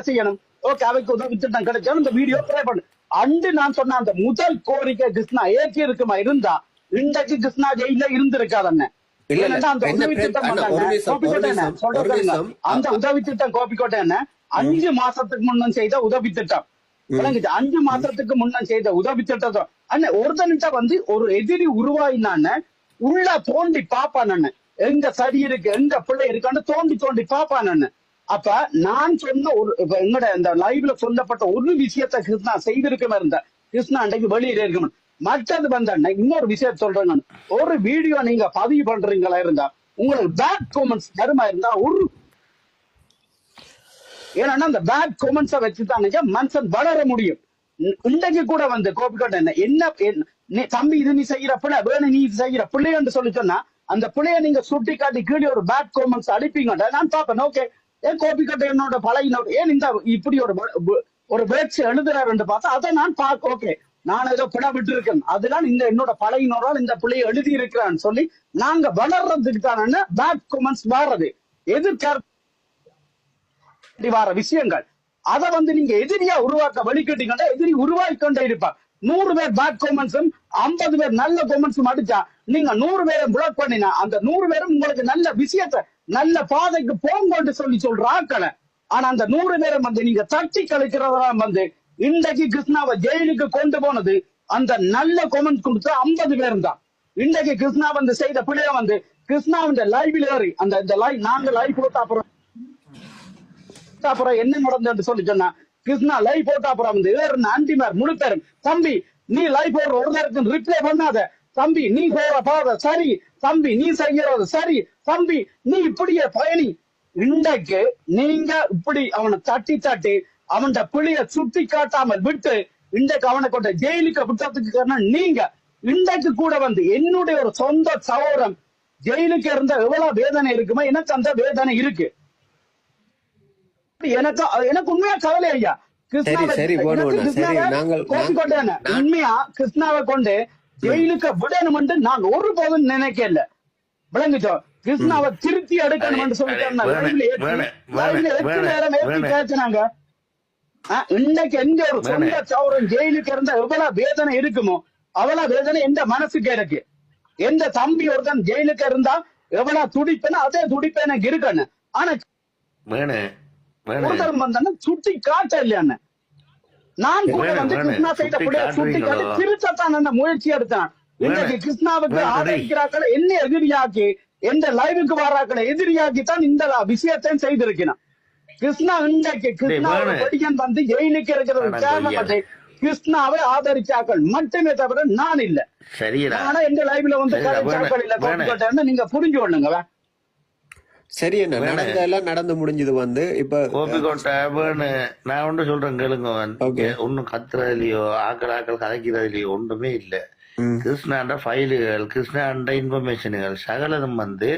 செய்யணும்? ஓகே, அவைக்கு உதவி திட்டம் கிடைச்சாலும் இந்த வீடியோ ப்ளே பண்ணு. அன்று நான் சொன்ன அந்த முதல் கோரிக்கை கிருஷ்ணா ஏற்றி இருக்குமா இருந்தா இன்றைக்கு கிருஷ்ணா ஜெயில இருந்திருக்காது அண்ணன். அந்த உதவி திட்டம் அந்த உதவி திட்டம் கோபிக்கோட்டை என்ன 5 மாசத்துக்கு முன்னும் செய்த உதவி திட்டம் 5 மாசத்துக்கு முன்னும் செய்த உதவி திட்டத்தை அண்ணன் ஒருத்தன்கிட்ட வந்து ஒரு எதிரி உருவாயினான்னு உள்ள தோண்டி பாப்பான். எங்க சரி இருக்கு எங்க பிள்ளை இருக்கான்னு தோண்டி தோண்டி பாப்பான். அப்ப நான் சொன்ன ஒரு எங்கட இந்த லைவ்ல சொல்லப்பட்ட ஒரு விஷயத்த கிருஷ்ணா செய்திருக்கமா இருந்த கிருஷ்ணா அன்றைக்கு வெளியில இருக்கணும். மற்றது வந்த இன்னொரு விஷயத்த சொல்றேன். ஒரு வீடியோ நீங்க பதிவு பண்றீங்களா இருந்தா உங்களுக்கு பேட் கமெண்ட்ஸ் தருமா இருந்தா ஒரு ஏன்னா அந்த பேட் கமெண்ட்ஸ வச்சுதான் மனுஷன் வளர முடியும். இன்றைக்கு கூட வந்து கோபிக்கோட்டை என்ன தம்பி இது நீ செய்யற பிள்ளை வேணும் நீ இது செய்யற பிள்ளைன்னு சொல்லி சொன்னா அந்த பிள்ளைய நீங்க சுட்டி காட்டி கீழே ஒரு பேட் கமெண்ட்ஸ் அடிப்பீங்க. நான் பாப்பேன். ஓகே, ஏன் கோபிக்கோட்டை என்னோட பழையினோட ஏன் இந்த இப்படி ஒரு வேட்சி எழுதுறாருன்னு பார்த்தா அதை நான் பார்க்க ஓகே நான் ஏதோ பிட விட்டு இருக்கேன் அதெல்லாம் இந்த என்னோட பழையினோரால் இந்த பிள்ளைய எழுதி இருக்கிறான்னு சொல்லி நாங்க வளர்றதுக்கு தானே பேட் கமெண்ட்ஸ் வர்றது எதிர்கருத்து வார விஷயங்கள். அதை வந்து நீங்க எதிரியா உருவாக்க வழிகட்டிங்கன்னா எதிரி உருவாக்கி கொண்டே இருப்பார். 100 பேர் பேட் கமெண்ட்ஸும் 50 பேர் நல்ல கமெண்ட்ஸும் அடிச்சா நீங்க 100 பேரை பிளாக் பண்ணினா அந்த 100 பேரும் உங்களுக்கு நல்ல விஷயத்த நல்ல பாதைக்கு போங்கன்னு சொல்லி சொல்ற ஆக்களை. ஆனா அந்த 100 பேரும் வந்து நீங்க தட்டி கழிக்கிறதா வந்து இன்றைக்கு கிருஷ்ணாவை ஜெயிலுக்கு கொண்டு போனது அந்த நல்ல கமெண்ட் கொடுத்த 50 பேரும் தான். இன்றைக்கு கிருஷ்ணா வந்து செய்த பிள்ளைய வந்து கிருஷ்ணாவின் லைவ்ல ஏறி அந்த லைவ் நாங்க லைவ் போட்ட அப்புறம் என்ன நடந்தது சொல்லி சொன்னா கிருஷ்ணா லைவ் போட்ட அப்புறம் வந்து ஆன்டிமார் முழு பேரும் தம்பி நீ லைவ் போடுற ஒரு நேரத்துக்கு ரிப்ளை பண்ணாத தம்பி நீ போற பாத சரி தம்பி நீ செய்யறது சரி தம்பி நீ இப்படியே பயணி. இன்றைக்கு நீங்க இப்படி அவனை தட்டி தட்டி அவன் பிள்ளைய சுட்டி காட்டாமல் விட்டு இன்றைக்கு அவனை கொண்ட ஜெயிலுக்கு விட்டதுக்கு காரணம் நீங்க. இன்றைக்கு கூட வந்து என்னுடைய ஒரு சொந்த சகோதரன் ஜெயிலுக்கு இருந்த எவ்வளவு வேதனை இருக்குமோ எனக்கு அந்த வேதனை இருக்கு. எனக்கு உண்மையா கவலை ஐயா உண்மையா கிருஷ்ணாவை கொண்டு ஜெயிலுக்கு விடணும் நான் ஒருபோதும் நினைக்கல. விளங்குச்சோ கிருஷ்ணாவை திருத்தி எடுக்கணும் சொல்லிட்டாங்க. இன்னைக்கு எந்த ஒரு சொந்த சௌரன் ஜெயிலுக்கு இருந்தா எவ்வளவு வேதனை இருக்குமோ அவ்வளவு வேதனை எந்த மனசுக்கு இருக்கு. எந்த தம்பி ஒருத்தன் ஜெயிலுக்கு இருந்தா எவ்வளவு துடிப்பேன்னு அதே துடிப்பு எனக்கு இருக்கணும். ஆனா ஒருத்தர் வந்தானே சுட்டி காட்ட இல்லையான்னு நான் கூட வந்து கிருஷ்ணா செய்த சுட்டி காட்டி திருத்தத்தான் முயற்சி எடுத்தான். இன்றைக்கு கிருஷ்ணாவுக்கு ஆதரிக்கிறாக்களை என்ன எதிரியாக்கி எந்த லைவுக்கு வராக்களை எதிரியாக்கித்தான் இந்த விஷயத்தையும் செய்திருக்கிறான். கிருஷ்ணா இன்றைக்கு கிருஷ்ணாவோட படிக்கன் வந்து ஜெயிலுக்கு இருக்கிறது காரணத்தை கிருஷ்ணாவை ஆதரிச்சாக்கள் மட்டுமே தவிர நான் இல்ல. ஆனா எந்த லைவ்ல வந்து கரைச்சாக்கள் இல்ல நீங்க புரிஞ்சு கொள்ளுங்க. சரி, என்ன நடந்ததெல்லாம் நடந்து முடிஞ்சது வந்து இப்ப கோபிக்கோட்டை நான் ஒன்று சொல்றேன் கேளுங்க. ஒன்னும் கத்துறதுலயோ ஆக்கள் கதைக்கிறதுலயோ ஒன்றுமே இல்ல. கிருஷ்ணாண்ட ஃபைலுகள் கிருஷ்ணாண்ட இன்ஃபர்மேஷனுகள் சகலதும் வந்து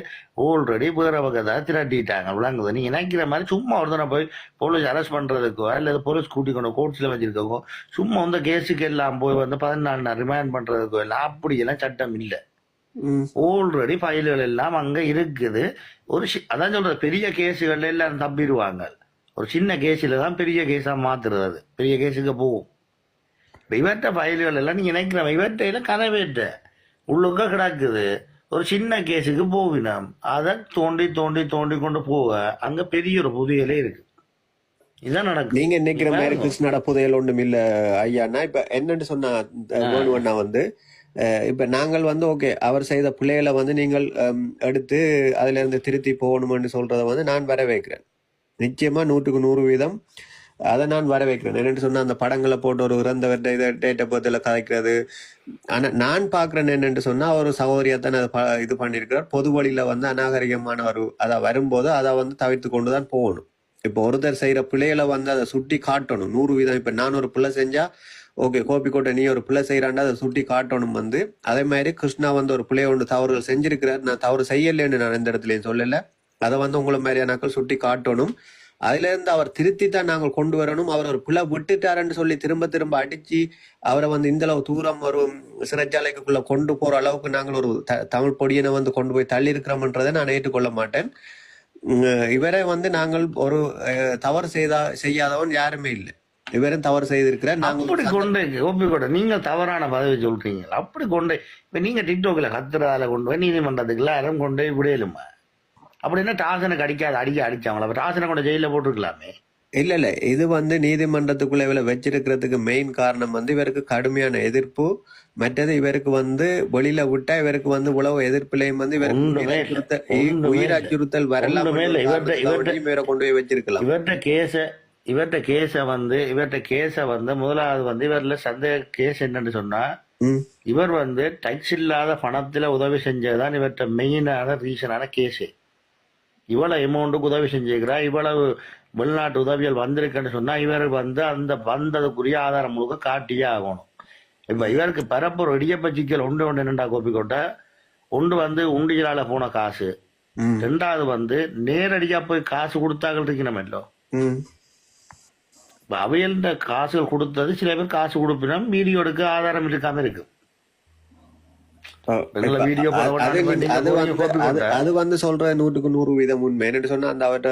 ஆல்ரெடி வேற வகை திரட்டிட்டாங்க. விளங்குது நீங்க நினைக்கிற மாதிரி சும்மா ஒருத்தனை போய் போலீஸ் அரெஸ்ட் பண்றதுக்கோ அல்லது போலீஸ் கூட்டிக்கொண்டு கோர்ட்ஸ்ல வச்சிருக்கோ சும்மா வந்து கேஸுக்கு எல்லாம் போய் வந்து 14 நாள் ரிமாண்ட் பண்றதுக்கோ எல்லாம் அப்படி எல்லாம் சட்டம் இல்லை. ஆல்ரெடி ஃபைல்கள் எல்லாம் அங்க இருக்குது. அதான் சொல்றது பெரிய கேஸுகள் எல்லாம் தப்பிடுவாங்க. ஒரு சின்ன கேஸில தான் பெரிய கேஸா மாத்துறது பெரிய கேஸுக்கு போகும். இவற்ற ஃபைல்கள் எல்லாம் நீங்க நினைக்கிற இவற்றையில கனவேற்ற உள்ளுங்க கிடக்குது. ஒரு சின்ன கேஸுக்கு போவினோம் அதை தோண்டி தோண்டி தோண்டி கொண்டு போக அங்க பெரிய ஒரு புதையலே இருக்கு. இதான் நடக்கும். நீங்க நினைக்கிற மாதிரி கிருஷ்ணாட புதையல் ஒன்றும் இல்ல ஐயாண்ணா. இப்ப என்னன்னு சொன்னா வந்து இப்ப நாங்கள் வந்து ஓகே அவர் செய்த பிள்ளைகளை வந்து நீங்கள் எடுத்து அதுல இருந்து திருத்தி போகணும்னு சொல்றத வந்து நான் வரவேற்கிறேன். நிச்சயமா 100% அதை நான் வரவேற்கிறேன். என்னன்னு சொன்னா அந்த படங்களை போட்டு ஒரு இறந்தவர்கிட்ட இதை டேட்டை பத்தில கதைக்கிறது. ஆனா நான் பாக்குறேன் என்னன்னு சொன்னா ஒரு சகோதரியத்தான் இது பண்ணிருக்கிறார். பொது வழியில வந்து அநாகரிகமான ஒரு அதை வரும்போது அதை வந்து தவிர்த்து கொண்டுதான் போகணும். இப்போ ஒருத்தர் செய்யற பிள்ளைகளை வந்து அதை சுட்டி காட்டணும் 100%. இப்ப நான் ஒரு பிள்ளை செஞ்சா ஓகே கோபிக்கோட்டை நீ ஒரு பிள்ளை செய்யறாண்டா அதை சுட்டி காட்டணும் வந்து. அதே மாதிரி கிருஷ்ணா வந்து ஒரு பிள்ளைய ஒன்று தவறுகள் செஞ்சிருக்கிறார். நான் தவறு செய்யலன்னு நான் எந்த இடத்துலயும் சொல்லல. அதை வந்து உங்களை மாதிரியானாக்கள் சுட்டி காட்டணும். அதுல இருந்து அவர் திருத்தி தான் நாங்கள் கொண்டு வரணும். அவர் ஒரு பிள்ளை விட்டுட்டாருன்னு சொல்லி திரும்ப திரும்ப அடிச்சு அவரை வந்து இந்த அளவு தூரம் ஒரு சிறைச்சாலைக்குள்ள கொண்டு போற அளவுக்கு நாங்கள் ஒரு தமிழ் பொடியனை வந்து கொண்டு போய் தள்ளி இருக்கிறோம்ன்றதை நான் ஏற்றுக்கொள்ள மாட்டேன். இவரை வந்து நாங்கள் ஒரு தவறு செய்யாதவன் யாருமே இல்லை. இவரும் தவறு செய்திருக்கிறார். அப்படி கொண்டு கோபிக்கோட்டை நீங்க தவறான பதவி சொல்றீங்க. அப்படி கொண்டு இப்ப நீங்க டிக்டாக்ல கத்துறதால கொண்டு போய் நீதிமன்றத்துக்கு எல்லாரும் கொண்டு போய் விடையலுமா? அப்படின்னா டாசனுக்கு அடிச்சாங்களா? அப்ப டாசனை கொண்டு ஜெயில போட்டுருக்கலாமே. இல்ல இது வந்து நீதிமன்றத்துக்குள்ள இவரை வச்சிருக்கிறதுக்கு மெயின் காரணம் வந்து இவருக்கு கடுமையான எதிர்ப்பு. மற்றது இவருக்கு வந்து வெளியில விட்டா இவருக்கு வந்து உளவு எதிர்ப்பிலையும் வந்து இவருக்கு உயிர் அச்சுறுத்தல் வரலாம். இவரை கொண்டு போய் வச்சிருக்கலாம். இவர்கிட்ட கேஸ வந்து முதலாவது வந்து இவர்ல சந்தேக கேஸ் என்னன்னு சொன்னா, இவர் வந்து டேக்ஸ் இல்லாத பணத்துல உதவி செஞ்சதுதான் இவர்கிட்ட மெயினான ரீசனான கேஸ். இவ்வளவு அமௌண்ட்டுக்கு உதவி செஞ்சிருக்கிறா, இவ்வளவு வெளிநாட்டு உதவிகள் வந்திருக்குன்னு சொன்னா இவர் வந்து அந்த வந்ததுக்குரிய ஆதாரம் முழுக்க காட்டியே ஆகணும். இப்ப இவருக்கு பரப்புற இடியப்ப சிக்கல் ஒன்று என்னண்டா கோபிக்கோட்டை, ஒன்று வந்து உண்டியலால போன காசு, ரெண்டாவது வந்து நேரடியா போய் காசு கொடுத்தாக்கள் இருக்கணுமല്ലോ. அவையல்ட காசுகள் கொடுத்தது சில பேர் காசு கொடுப்பினா வீடியோ எடுக்க ஆதாரம் இருக்காம இருக்கு. அது வந்து சொல்ற 100% உண்மை. என்னன்னு சொன்னா அந்த அவர்கிட்ட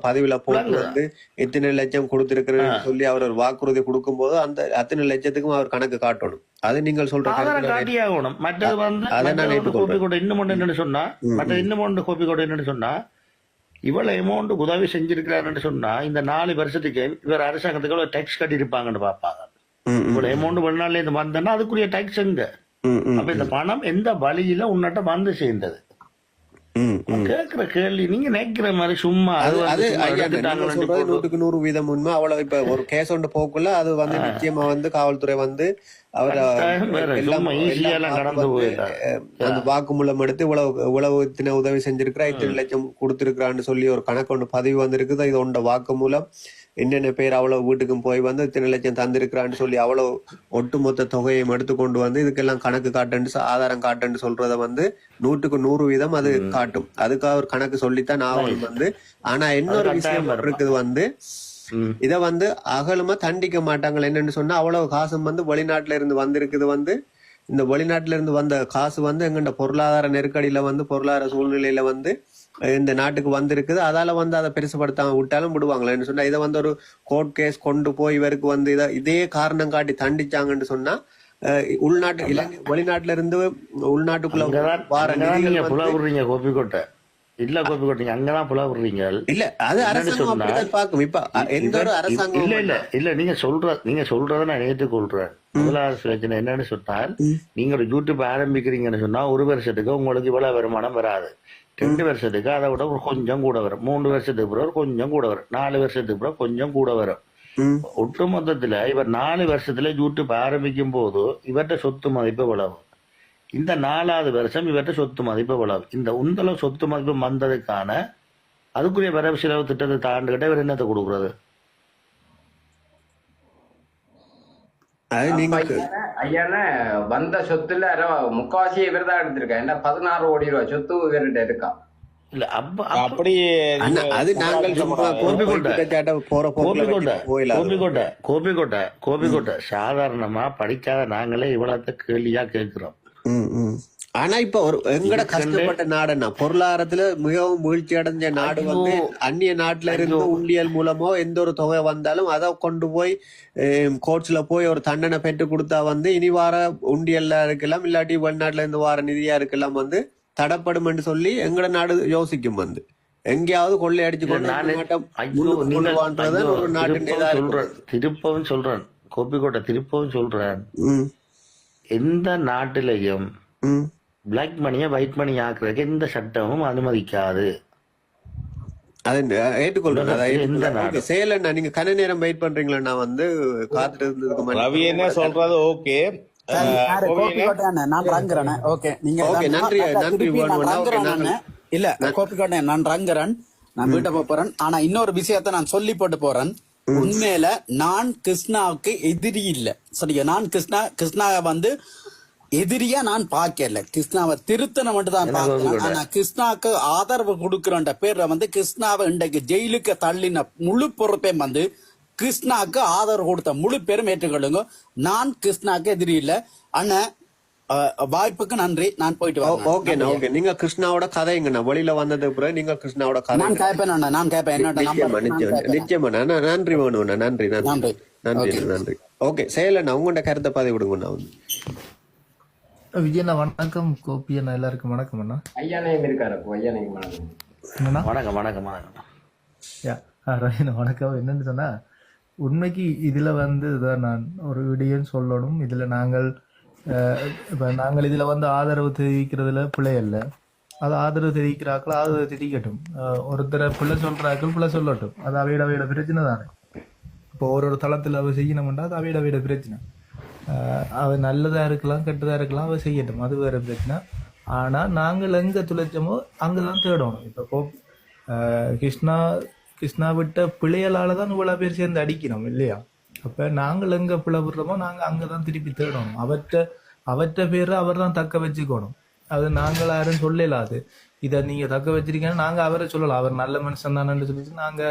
பதவியில போட்டு வந்து எத்தனை லட்சம் கொடுத்திருக்கிறேன்னு சொல்லி அவர் ஒரு வாக்குறுதி கொடுக்கும் போது அந்த அத்தனை லட்சத்துக்கும் அவர் கணக்கு காட்டணும். அது நீங்கள் சொல்ற காட்டியாகணும். மற்றது வந்து கோபிக்கோட்டை இன்னும் என்னன்னு சொன்னா இவ்வளவு அமௌண்ட் உதவி செஞ்சிருக்கிறாருன்னு சொன்னா இந்த 4 வருஷத்துக்கு இவர் அரசாங்கத்துக்கு எவ்வளவு டேக்ஸ் கட்டி இருப்பாங்கன்னு பாப்பாங்க. இவ்வளவு அமௌண்ட் வெளிநாட்டுல இருந்து வந்தேன்னா அதுக்குரிய டேக்ஸ் எங்க? அப்ப இந்த பணம் எந்த வழியில உன்னிட்ட வந்து சேர்ந்தது? கேக்குற கேள்வி நீங்க நினைக்கிற மாதிரி சும்மா 100% உண்மை. அவ்வளவு இப்ப ஒரு கேஸ் ஒன்று போக்குள்ள அது வந்து நிச்சயமா வந்து காவல்துறை வந்து அவர் அந்த வாக்குமூலம் எடுத்து இவ்வளவு இத்தனை உதவி செஞ்சிருக்கிறா, இத்தனை லட்சம் கொடுத்திருக்கிறான்னு சொல்லி ஒரு கணக்கு ஒன்று பதிவு வந்திருக்குது. இது ஒன்ற வாக்குமூலம் என்னென்ன பேர் அவ்வளவு வீட்டுக்கும் போய் வந்து இத்தனை லட்சம் தந்திருக்கிறான்னு சொல்லி அவ்வளவு ஒட்டுமொத்த தொகையும் எடுத்துக்கொண்டு வந்து இதுக்கெல்லாம் கணக்கு காட்டுன்னு ஆதாரம் காட்டுன்னு சொல்றத வந்து 100% அது காட்டும். அதுக்காக ஒரு கணக்கு சொல்லித்தான் ஆவணம் வந்து. ஆனா இன்னொரு விஷயம் இருக்குது வந்து இத வந்து அகலமா தண்டிக்க மாட்டாங்க. என்னன்னு சொன்னா அவ்வளவு காசும் வந்து வெளிநாட்டுல இருந்து வந்திருக்குது வந்து இந்த வெளிநாட்டுல இருந்து வந்த காசு வந்து எங்கண்ட பொருளாதார நெருக்கடியில வந்து பொருளாதார சூழ்நிலையில வந்து இந்த நாட்டுக்கு வந்திருக்குது. அதால வந்து அதை பெருசுபடுத்தாம விட்டாலும் விடுவாங்களேன்னு சொன்னா இதை வந்து ஒரு கோர்ட் கேஸ் கொண்டு போய் இவருக்கு வந்து இதே காரணம் காட்டி தண்டிச்சாங்கன்னு சொன்னா உள்நாட்டு இலங்கை வெளிநாட்டுல இருந்து உள்நாட்டுக்குள்ள கோபிக்கோட்டை இல்ல கோபிக்கோட்டை அங்கதான் புலா விடுறீங்க. இல்ல அது அரசாங்கம் பாக்கும். இப்ப எந்த ஒரு அரசாங்கம் இல்ல நீங்க சொல்றத நான் ஏற்றுக்கொள்றேன். முதலாவது பிரச்சனை என்னன்னு சொன்னால் நீங்க ஒரு யூடியூப் ஆரம்பிக்கிறீங்கன்னு சொன்னா 1 வருஷத்துக்கு உங்களுக்கு இவ்வளவு வருமானம் வராது. 2 வருஷத்துக்கு அதை விட கொஞ்சம் கூட வரும். 3 வருஷத்துக்கு பிறகு கொஞ்சம் கூட வரும். 4 வருஷத்துக்கு பிறகு கொஞ்சம் கூட வரும். ஒட்டு மொத்தத்துல இவர் 4 வருஷத்துல யூடியூப் ஆரம்பிக்கும் போது இவர்கிட்ட சொத்து மதிப்பு எவ்வளவு? இந்த 4வது வருஷம் இவர்கிட்ட சொத்து மதிப்பு எவ்வளவு? இந்த உந்தளவு சொத்து மதிப்பு வந்ததுக்கான அதுக்குரிய வரவு செலவு திட்டத்தை தாண்டுகிட்ட இவர் என்னத்தை கொடுக்குறது? ஐயா வந்த சொத்துல முக்காவாசி இவர் தான் எடுத்திருக்கா. என்ன 16 கோடி ரூபாய் சொத்து இவர்கிட்ட இருக்கா? இல்ல அப்படி அது நாங்கள் கோபிக்கோட்டை சாதாரணமா படிக்காத நாங்களே இவ்வளவு கேள்வியா கேட்கிறோம். ஆனா இப்ப ஒரு எங்கட கஷ்டப்பட்ட நாடுன்னா பொருளாதாரத்துல மிகவும் வீழ்ச்சி அடைஞ்ச நாடு வந்து அந்நிய நாட்டுல இருந்து உண்டியல் மூலமோ எந்த ஒரு தொகை வந்தாலும் அதை கொண்டு போய் கோர்ட்ஸ்ல போய் ஒரு தண்டனை பெற்று கொடுத்தா வந்து இனி வார உண்டியல்ல இருக்கலாம் இல்லாட்டி வெளிநாட்டுல இருந்து வார நிதியா இருக்கலாம் வந்து தடப்படும் என்று சொல்லி எங்கட நாடு யோசிக்கும். வந்து எங்கேயாவது கொள்ளையடிச்சு திருப்பவும் சொல்றேன் கோபிக்கோட்டை திருப்பவும் சொல்றேன், எந்த நாட்டிலையும் பிளாக் மணியை ஒயிட் மணி ஆக்குறதுக்கு எந்த சட்டமும் அனுமதிக்காது. நீங்க கன நேரம் வெயிட் பண்றீங்களா? நான் வந்து காத்துட்டு இருந்ததுக்கு ரவி என்ன சொல்றது ஓகே. இல்ல கோபிக்கோட்டை நான் ரங்கரன், நான் வீட்டை போறேன். ஆனா இன்னொரு விஷயத்த நான் சொல்லி போட்டு போறேன். உண்மையில நான் கிருஷ்ணாவுக்கு எதிரி இல்ல, சரியா? நான் கிருஷ்ணாவை வந்து எதிரியா நான் பாக்கல. கிருஷ்ணாவை திருத்தனை மட்டும் தான் பாக்கிறேன். ஆனா கிருஷ்ணாவுக்கு ஆதரவு கொடுக்கிறன்ற பேர்ல வந்து கிருஷ்ணாவை இன்றைக்கு ஜெயிலுக்கு தள்ளின முழு பொறுப்பையும் வந்து கிருஷ்ணாவுக்கு ஆதரவு கொடுத்த முழு பேரும் ஏற்றுக்கொள்ளுங்க. நான் கிருஷ்ணாவுக்கு எதிரி இல்ல. ஆனா வாய்ப்புக்கு நன்றி. நான் போயிட்டு வரேன். ஓகேண்ணா ஓகே. நீங்க கிருஷ்ணாவோட கதைங்கண்ணா வெளியில வந்தது பிறகு நீங்க கிருஷ்ணாவோட கதை நான் கேட்பேன். நான் கேட்பேன். என்னோட நம்பர் நிச்சயமா நன்றி வேணும்ண்ணா. நன்றி நன்றி நன்றி நன்றி. ஓகே செயலண்ணா உங்களோட கருத்தை பதிவு விடுங்கண்ணா. விஜயண்ணா வணக்கம். கோபி அண்ணா எல்லாருக்கும் வணக்கம் அண்ணா. ஐயானையும் இருக்காரு. ஐயானையும் வணக்கம். என்னண்ணா? வணக்கம் வணக்கம் வணக்கம். ரஹீனா வணக்கம். என்னன்னு சொன்னா உண்மைக்கு இதுல இதான் நான் ஒரு விடியன்னு சொல்லணும். இதுல நாங்கள் இப்ப நாங்கள் இதுல ஆதரவு தெரிவிக்கிறதுல பிள்ளை இல்லை. அது ஆதரவு தெரிவிக்கிறாக்கள் ஆதரவு தெரிவிக்கட்டும். ஒருத்தரை பிள்ளை சொல்றாக்கள் பிள்ளை சொல்லட்டும். அது அவையோட பிரச்சனை தானே. இப்போ ஒரு தளத்தில் அவ செய்யணும்னா அது அவையோட பிரச்சனை. அவ நல்லதா இருக்கலாம் கெட்டதா இருக்கலாம், அவ செய்யட்டும், அது வேற பிரச்சனை. ஆனா நாங்கள் எங்க துளைச்சோமோ அங்கதான் தேடணும். இப்போ கிருஷ்ணா விட்ட பிள்ளைகளால தான் இவ்வளவு பேர் சேர்ந்து அடிக்கணும் இல்லையா? அப்ப நாங்கள் எங்க பிள்ளை விடுறோமோ நாங்க அங்கதான் திருப்பி தேடணும். அவற்ற பேரை அவர் தான் தக்க வச்சுக்கணும். அது நாங்கள் யாரும் சொல்லலாது. இதை நீங்க தக்க வச்சிருக்கீங்கன்னா நாங்க அவரை சொல்லலாம். அவர் நல்ல மனுஷன் தானு சொல்லிட்டு நாங்க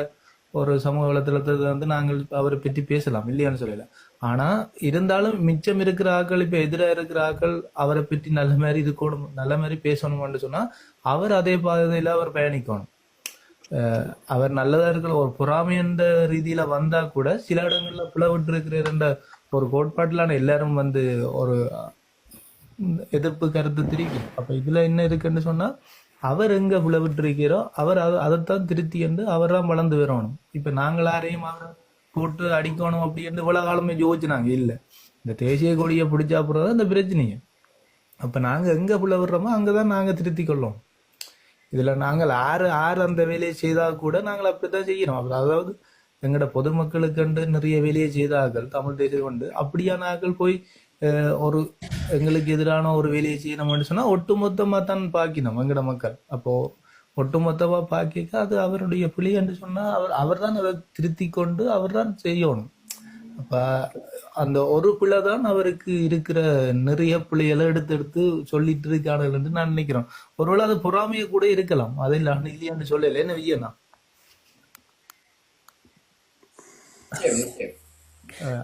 ஒரு சமூக வலைத்தளத்தை நாங்கள் அவரை பற்றி பேசலாம், இல்லையான்னு சொல்லல. ஆனா இருந்தாலும் மிச்சம் இருக்கிற ஆக்கள், இப்ப எதிராக இருக்கிற ஆக்கள் அவரை பற்றி நல்ல மாதிரி இருக்கணும், நல்ல மாதிரி பேசணும்னு சொன்னா அவர் அதே பாதையில அவர் பயணிக்கணும். அவர் நல்லதா இருக்கிற ஒரு பொறாமை என்ற ரீதியில வந்தா கூட சில இடங்கள்ல பிளவிட்டு இருக்கிற ஒரு கோட்பாட்டிலான எல்லாரும் ஒரு எதிர்ப்பு கருத்து தெரிவிக்கும். அப்ப இதுல என்ன இருக்குன்னு சொன்னா அவர் எங்க பிளவிட்டு இருக்கிறோ அவர் அதைத்தான் திருத்தி என்று அவர் தான் வளர்ந்து வரணும். இப்ப நாங்கள் யாரையும் அவரை போட்டு அடிக்கணும் அப்படி என்று இவ்வளவு காலமே யோசிச்சுனாங்க இல்ல. இந்த தேசிய கொடியை பிடிச்சா போறதான் இந்த பிரச்சனையை. அப்ப நாங்க எங்க பிளவிடுறோமோ அங்கதான் நாங்க திருத்தி கொள்ளோம். இதுல நாங்கள் ஆறு அந்த வேலையை செய்தா கூட நாங்கள் அப்படித்தான் செய்யறோம். அதாவது எங்கட பொதுமக்களுக்கு நிறைய வேலையை செய்தார்கள் தமிழ் தேசியம் கொண்டு. அப்படியான ஆக்கள் போய் ஒரு எங்களுக்கு எதிரான ஒரு வேலையை செய்யணும்னு சொன்னா ஒட்டுமொத்தமா தான் பாக்கினோம் எங்கட மக்கள். அப்போ ஒட்டுமொத்தமா பாக்கிக்க அது அவருடைய பிழை என்று சொன்னா அவர் தான் அதை திருத்தி கொண்டு அவர் தான் செய்யணும். அப்ப அந்த ஒரு பிள்ளை தான் அவருக்கு இருக்கிற நிறைய பிள்ளைகளை எடுத்து சொல்லிட்டு இருக்கார்கள் என்று நான் நினைக்கிறேன். ஒருவேளை அது பொறாமையை கூட இருக்கலாம், அது இல்லையான்னு சொல்லல. என்ன விஜயண்ணா?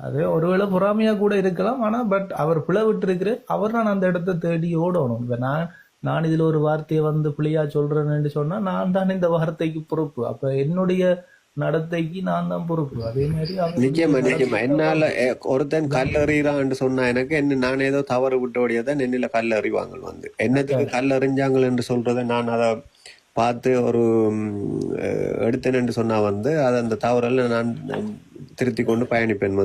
அதே ஒருவேளை பொறாமையா கூட இருக்கலாம். ஆனா பட் அவர் பிளவிட்டு இருக்கிற அவர் தான் அந்த இடத்தை தேடி ஓடணும். இப்ப நான் இதுல ஒரு வார்த்தையை பிள்ளையா சொல்றேன்னு சொன்னா நான் தான் இந்த வார்த்தைக்கு பொறுப்பு. அப்ப என்னுடைய நடத்தைக்கு நான் தான் பொறுப்பு. அதே மாதிரி நிச்சயமா என்னால ஒருத்தன் கல்லறிறான்னு சொன்னா எனக்கு என்ன நான் ஏதோ தவறு விட்டோடையதான் என்னில கல்லறிவாங்க. என்னத்துக்கு கல்லறிஞ்சாங்கள் என்று சொல்றதை நான் அதை பார்த்து ஒரு எடுத்தேன்னு சொன்னா அதை அந்த தவறல நான் திருத்தி கொண்டு பயணிப்பேன்.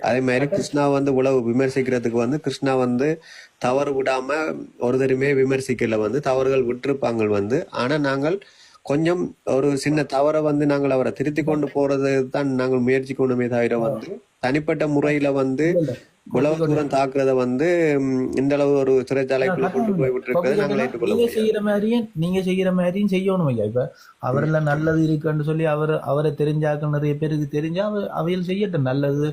அதே மாதிரி கிருஷ்ணா உழவு விமர்சிக்கிறதுக்கு கிருஷ்ணா தவறு விடாம ஒரு தருமே விமர்சிக்கல. தவறுகள் விட்டிருப்பாங்க. ஆனா நாங்கள் கொஞ்சம் ஒரு சின்ன தவறை நாங்கள் அவரை திருத்தி கொண்டு போறது தான் நாங்கள் முயற்சி கொண்டுமே தவிர தனிப்பட்ட முறையில உழவு தூரம் தாக்குறத இந்த அளவு ஒரு சிறைச்சாலைக்குள்ள கொண்டு போய் விட்டுருக்கிறது நாங்கள் ஏற்றுக்கொள்ள நீங்க செய்யற மாதிரியும் செய்யணும் ஐயா. இப்ப அவர்ல நல்லது இருக்குன்னு சொல்லி அவரை தெரிஞ்சாக்க நிறைய பேருக்கு தெரிஞ்சா அவையில் செய்யட்டும். நல்லது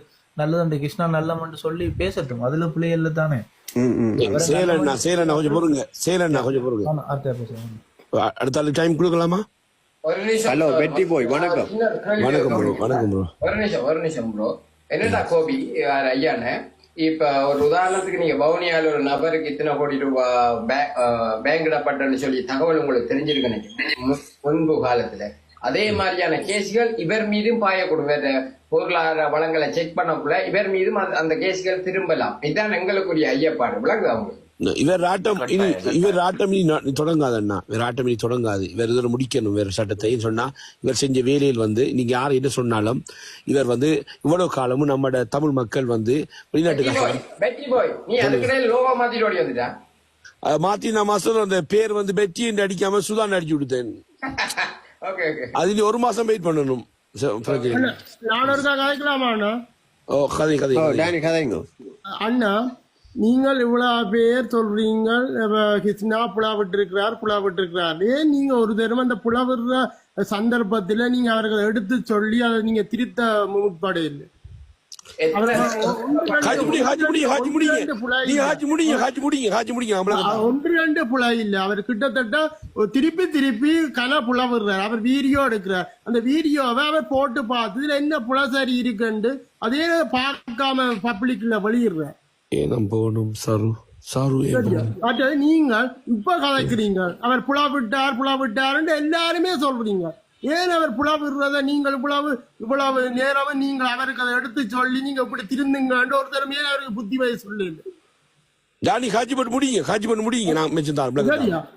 அந்த கிருஷ்ணா நல்லமன்னு சொல்லி பேசட்டும். அதுல பிள்ளைகள் தானே. கொஞ்சம் பொறுங்க. அடுத்த டைம் கொடுக்கலாமா? ஹலோ வெற்றி போய் வணக்கம். ஒரு நிமிஷம் ப்ரோ. என்னடா கோபி ஐயானே, இப்ப ஒரு உதாரணத்துக்கு நீங்க வவுனியால ஒரு நபருக்கு இத்தனை கோடி ரூபாய் பேங்கிடப்பட்டன்னு சொல்லி தகவல் உங்களுக்கு தெரிஞ்சிருக்கு முன்பு காலத்துல. அதே மாதிரியான கேசுகள் இவர் மீதும் பாயக்கூடும். வேற பொருளாதார வளங்களை செக் பண்ணக்குள்ள இவர் மீதும் அந்த கேசுகள் திரும்பலாம். இதுதான் எங்களுக்குரிய ஐயப்பாடு. விளங்குதா உங்களுக்கு? இவர் ஆட்டம் இனி தொடங்காதண்ணா. இவர் ஆட்டம் இனி தொடங்காது. இவர் இதில் முடிக்கணும் வேற சட்டத்தை சொன்னா. இவர் செஞ்ச வேலையில் நீங்க யார் என்ன சொன்னாலும் இவர் இவ்வளவு காலமும் நம்ம தமிழ் மக்கள் வெளிநாட்டுக்கு மாத்தி நான் மாசம் அந்த பேர் பெட்டி என்று அடிக்காம சுதான் அடிச்சு விடுத்தேன். அது ஒரு மாசம் வெயிட் பண்ணணும். அண்ணா, நீங்கள் இவ்வளவு பேர் சொல்றீங்க கிருஷ்ணா புலாவிட்டு இருக்கிறார். ஏன் நீங்க ஒரு தடவை அந்த புலவிடுற சந்தர்ப்பத்துல நீங்க அவர்களை எடுத்து சொல்லி அதை நீங்க திருத்த முற்பட இல்லை? ஒன்று ரெண்டு புலா இல்ல, அவர் கிட்டத்தட்ட திருப்பி கல புலவிடுறார். அவர் வீடியோ எடுக்கிறார். அந்த வீடியோவை அவர் போட்டு பார்த்து இதுல என்ன புலசரி இருக்குன்னு அதே பார்க்காம பப்ளிக்ல வெளியிடுறார். ஏனம் போகணும் சரு சாரு மற்றது நீங்கள் இப்ப கதைக்கிறீங்க அவர் புலவிட்டார் எல்லாருமே சொல்றீங்க. ஏன் அவர் புலவிடுறத நீங்கள் இவ்வளவு நேரம் நீங்கள் அவருக்கு அதை எடுத்து சொல்லி நீங்க இப்படி திருந்துங்கன்னு ஒரு தரமே அவருக்கு புத்தி வயசு சொல்லல. ஜானி காட்சி பண்ண முடியுங்க நான் மெச்சுதான்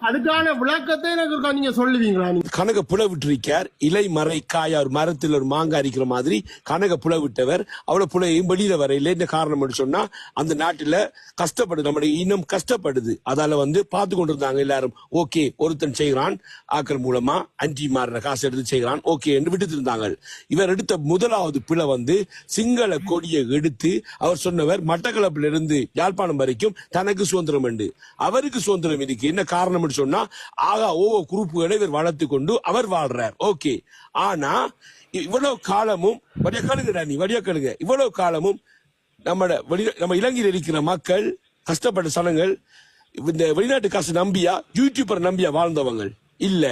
அதுக்கான விளக்கத்தை எனக்கு நீங்க சொல்லுவீங்களா? கனக புல விட்டிருக்கார். இலை மறை காயா ஒரு மரத்தில் ஒரு மாங்காய் அரிக்கிற மாதிரி கனக புல விட்டவர். அவ்வளவு புலையும் வெளியில வரையில இந்த காரணம் சொன்னா அந்த நாட்டுல கஷ்டப்படுது, நம்முடைய இனம் கஷ்டப்படுது. அதால பார்த்து கொண்டிருந்தாங்க எல்லாரும். ஓகே, ஒருத்தன் செய்கிறான் ஆக்கள் மூலமா அஞ்சி மாறின காசு எடுத்து செய்கிறான், ஓகே என்று விட்டு இருந்தாங்க. இவர் எடுத்த முதலாவது பிழை சிங்கள கொடியை எடுத்து அவர் சொன்னவர் மட்டக்களப்பில இருந்து யாழ்ப்பாணம் வரைக்கும் தனக்கு சுதந்திரம் உண்டு, அவருக்கு சுதந்திரம் இருக்கு. என்ன காரணம் சொன்னா குரூப்புகளை இவர் வளர்த்து கொண்டு அவர் வாழ்றார். ஓகே, ஆனா இவ்வளவு காலமும் இவ்வளவு காலமும் நம்ம இலங்கையில் இருக்கிற மக்கள் கஷ்டப்பட்ட சனங்கள் இந்த வெளிநாட்டு காசு நம்பியா யூடியூபர் நம்பியா வாழ்ந்தவங்க இல்ல.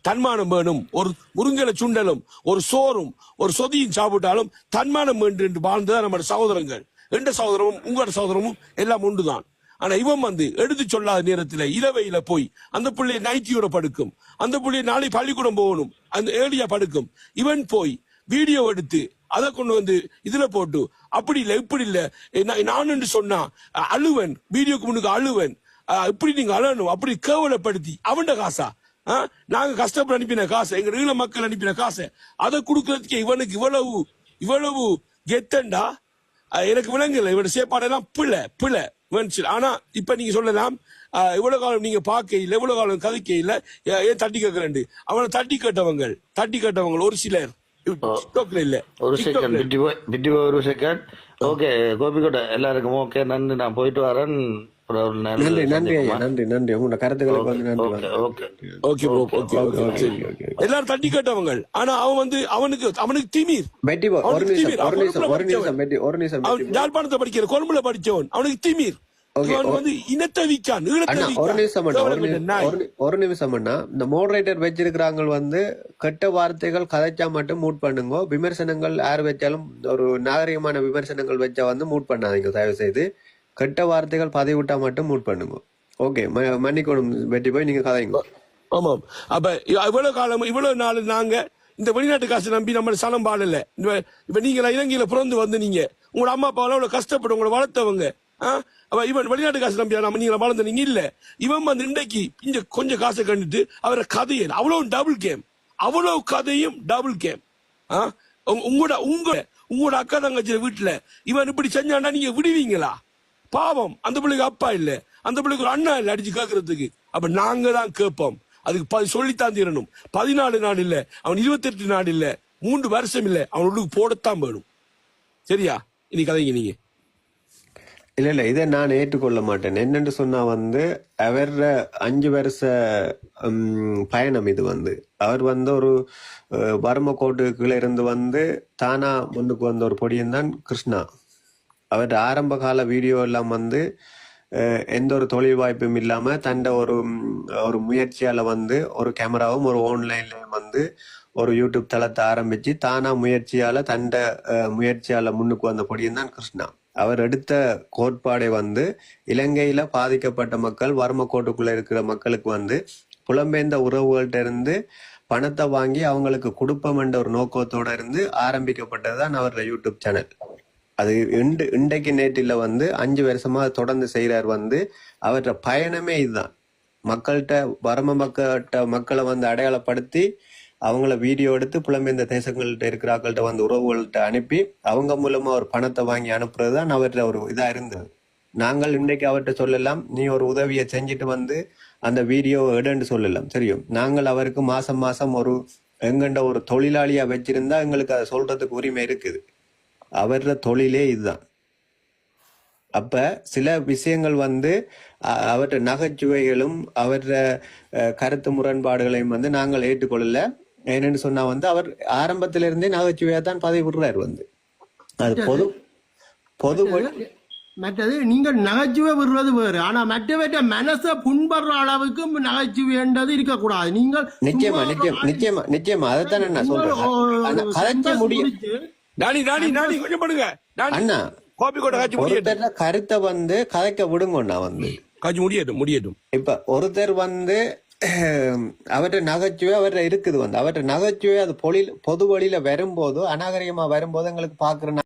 தன்மானம் வேணும், ஒரு முருங்கலை சுண்டலும் ஒரு சோறும் ஒரு சொதியும் சாப்பிட்டாலும் தன்மானம் வேண்டும் என்று வாழ்ந்ததா நம்ம சகோதரங்கள். எந்த சகோதரமும் உங்களோட சகோதரமும் எல்லாம் ஒன்றுதான். ஆனா இவன் எடுத்து சொல்லாத நேரத்துல இளவையில போய் அந்த பிள்ளைய நைட்டியோட படுக்கும், அந்த பிள்ளைய நாளை பள்ளிக்கூடம் போகணும், அந்த ஏரியா படுக்கும். இவன் போய் வீடியோ எடுத்து அதை கொண்டு இதுல போட்டு அப்படி இல்ல இப்படி இல்ல நான் சொன்னா அழுவன், வீடியோக்கு முன்னுக்கு அழுவன், இப்படி நீங்க அழணும் அப்படி கேவலப்படுத்தி அவன் காசா நாங்க கஷ்டப்பட்டு அனுப்பின காசை, எங்க ஈழ மக்கள் அனுப்பின காசை அதை கொடுக்கறதுக்கு இவனுக்கு இவ்வளவு கெத்தண்டா எனக்கு விளங்கல. இவன் சேப்பாடெல்லாம் பிள்ளை. ஆனா இப்ப நீங்க சொல்லலாம் இவ்வளவு காலம் நீங்க பார்க்க இல்ல, இவ்வளவு காலம் கதைக்க இல்ல, ஏன் தட்டி கேட்கிறேன். அவனை தட்டி கேட்டவங்க ஒரு சிலர் இல்ல. ஒரு செகண்ட் ஓகே கோபிகோட எல்லாருக்கும் ஓகே, நன்றி. நான் போயிட்டு வரேன். நன்றி உங்களோட கருத்துக்களுக்கு எல்லாரும் தட்டி கேட்டவங்க. ஆனா அவனுக்கு திமிர். யாழ்ப்பாணத்தை படிக்கிற கொழும்புல படிச்சவன், அவனுக்கு திமிர். இனத்தை விற்கான். ஒரு நிமிஷம் இந்த மோடரேட்டர் வச்சிருக்கிறாங்க கெட்ட வார்த்தைகள் கதைச்சா மட்டும் மூட் பண்ணுங்க. விமர்சனங்கள் யார் வச்சாலும் ஒரு நாகரிகமான விமர்சனங்கள் வச்சா மூட் பண்ணாதீங்க தயவு செய்து. கெட்ட வார்த்தைகள் பதிவிட்டா மட்டும் மூட் பண்ணுங்க. ஓகே, மன்னிக்கணும் வெட்டி போய் நீங்க கதைங்க. ஆமாம். அப்ப இவ்வளவு நாள் நாங்க இந்த வெளிநாட்டு காசு நம்பி நம்ம சனம் பாடல. இப்ப நீங்க இலங்கையில பிறந்து நீங்க உங்களோட அம்மா அப்பா எவ்வளவு கஷ்டப்படும் உங்களை வளர்த்தவங்க. இவன் வெளிநாட்டு காசு நம்பியா நீங்க வளர்ந்த நீங்க இல்ல. இவன் இன்றைக்கு இங்க கொஞ்சம் காசை கண்டுட்டு அவரை கதையை அவ்வளவு டபுள் கேம், அவ்வளவு கதையும் டபுள் கேம். உங்களோட அக்கா தங்கச்சி வீட்டுல இவன் இப்படி செஞ்சாண்டா நீங்க விடுவீங்களா? பாவம், அந்த பிள்ளைக்கு அப்பா இல்ல, அந்த பிள்ளைக்கு ஒரு அண்ணா இல்ல அடிச்சு கேட்கறதுக்கு. அப்ப நாங்க தான் கேட்போம். அதுக்கு சொல்லித்தான் தீரணும். 14 நாள் இல்ல, அவன் 28 நாள் இல்ல, 3 வருஷம் இல்ல, அவன் உள்ளுக்கு போடத்தான் வேணும். சரியா? இனி கதைங்க நீங்க. இல்ல இதை நான் ஏற்றுக்கொள்ள மாட்டேன். என்னன்னு சொன்னா அவர் 5 வருஷ பயணம் இது அவர் ஒரு வறும கோட்டுக்குள்ள இருந்து தானா முன்னுக்கு ஒரு பொடியன் தான் கிருஷ்ணா. அவர் ஆரம்ப கால வீடியோ எல்லாம் எந்த ஒரு தொழில் வாய்ப்பும் இல்லாம தண்ட ஒரு முயற்சியால ஒரு கேமராவும் ஒரு ஆன்லைன்லயும் ஒரு யூடியூப் தளத்தை ஆரம்பிச்சு தானா முயற்சியால முன்னுக்கு வந்த பொடியும் தான் கிருஷ்ணா. அவர் எடுத்த கோட்பாடை இலங்கையில பாதிக்கப்பட்ட மக்கள் வறும கோட்டுக்குள்ள இருக்கிற மக்களுக்கு புலம்பெயர்ந்த உறவுகள்கிட்ட இருந்து பணத்தை வாங்கி அவங்களுக்கு கொடுப்போம் என்ற ஒரு நோக்கத்தோட இருந்து ஆரம்பிக்கப்பட்டதுதான் அவரோட யூடியூப் சேனல். அது இன்றைக்கு நேற்றில 5 வருஷமா தொடர்ந்து செய்யறார். அவற்ற பயணமே இதுதான். வறும மக்களை அடையாளப்படுத்தி அவங்கள வீடியோ எடுத்து புலம்பெயர்ந்த தேசங்கள்கிட்ட இருக்கிறார்கள்ட்ட உறவுகள்கிட்ட அனுப்பி அவங்க மூலமா ஒரு பணத்தை வாங்கி அனுப்புறதுதான் அவற்ற ஒரு இதா இருந்தது. நாங்கள் இன்றைக்கு அவர்கிட்ட சொல்லலாம், நீ ஒரு உதவியை செஞ்சுட்டு அந்த வீடியோ எடுன்னு சொல்லலாம். தெரியும், நாங்கள் அவருக்கு மாசம் ஒரு எங்கண்ட ஒரு தொழிலாளியா வச்சிருந்தா எங்களுக்கு அதை சொல்றதுக்கு உரிமை இருக்குது. அவர தொழிலே இதுதான். அப்ப சில விஷயங்கள் அவற்ற நகைச்சுவைகளும் அவற்ற கருத்து முரண்பாடுகளையும் நாங்கள் ஏற்றுக்கொள்ளல. என்னன்னு சொன்னா அவர் ஆரம்பத்திலிருந்தே நகைச்சுவையா தான் பதவி விடுறாரு. அது பொது மற்றது நீங்கள் நகைச்சுவை விடுறது வேறு. ஆனா மற்றவற்ற மனசை புண்படுற அளவுக்கு நகைச்சுவைன்றது இருக்கக்கூடாது. நீங்கள் நிச்சயமா அதைத்தான் நான் சொல்றேன். கதைக்க முடியும் கொஞ்சம் பண்ணுங்க. அண்ணா கருத்தை கதைக்க விடுங்க. காட்சி முடியட்டும். இப்ப ஒருத்தர் வந்து அவற்றை நகைச்சுவை அவர்கிட்ட இருக்குது வந்து அவற்றை நகைச்சுவை அது பொது வழியில வரும்போது அநாகரிகமா வரும்போது எங்களுக்கு பாக்குற